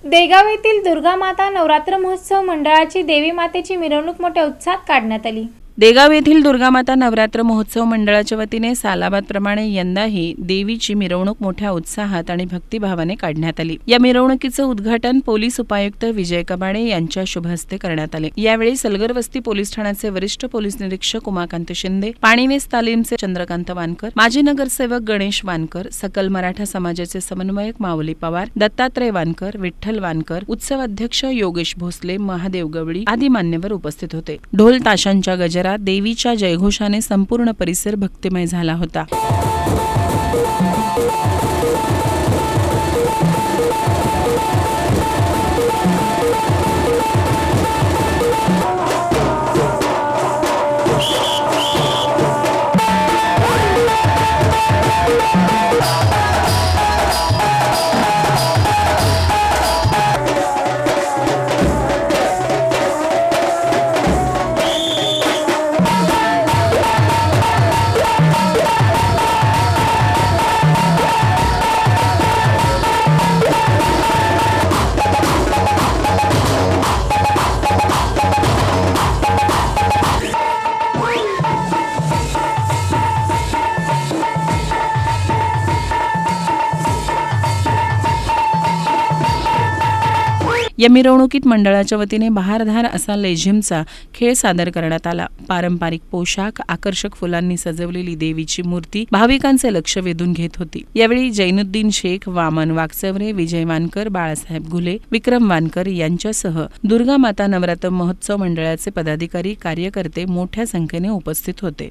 देगाव येथील दुर्गा माता नवरात्र महोत्सव मंडळाची देवी मातेची मिरवणूक मोठ्या उत्साहात काढण्यात आली। देगाव येथील दुर्गामाता नवरात्र महोत्सव मंडळाच्या वतीने सालाबादप्रमाणे यंदाही देवीची मिरवणूक मोठ्या उत्साहात आणि भक्तिभावाने काढण्यात आली। या मिरवणुकीचं उद्घाटन पोलीस उपायुक्त विजय कबाडे यांच्या शुभ हस्ते करण्यात आले। यावेळी सलगर वस्ती पोलीस ठाण्याचे वरिष्ठ पोलीस निरीक्षक उमाकांत शिंदे, पाणीवेस तालीमचे चंद्रकांत वानकर, माजी नगरसेवक गणेश वानकर, सकल मराठा समाजाचे समन्वयक माऊली पवार, दत्तात्रय वानकर, विठ्ठल वानकर, उत्सव अध्यक्ष योगेश भोसले, महादेव गवळी आदी मान्यवर उपस्थित होते। ढोल ताशांच्या गजरात देवीच्या जयघोषाने संपूर्ण परिसर भक्तिमय झाला होता। या मिरवणुकीत मंडळाच्या वतीने बहारधार असा लेझिमचा खेळ सादर करण्यात आला। पारंपरिक पोशाख, आकर्षक फुलांनी सजवलेली देवीची मूर्ती भाविकांचे लक्ष वेधून घेत होती। यावेळी जैनुद्दीन शेख, वामन वाकचवरे, विजय वानकर, बाळासाहेब घुले, विक्रम वानकर यांच्यासह दुर्गा माता नवरात्र महोत्सव मंडळाचे पदाधिकारी, कार्यकर्ते मोठ्या संख्येने उपस्थित होते।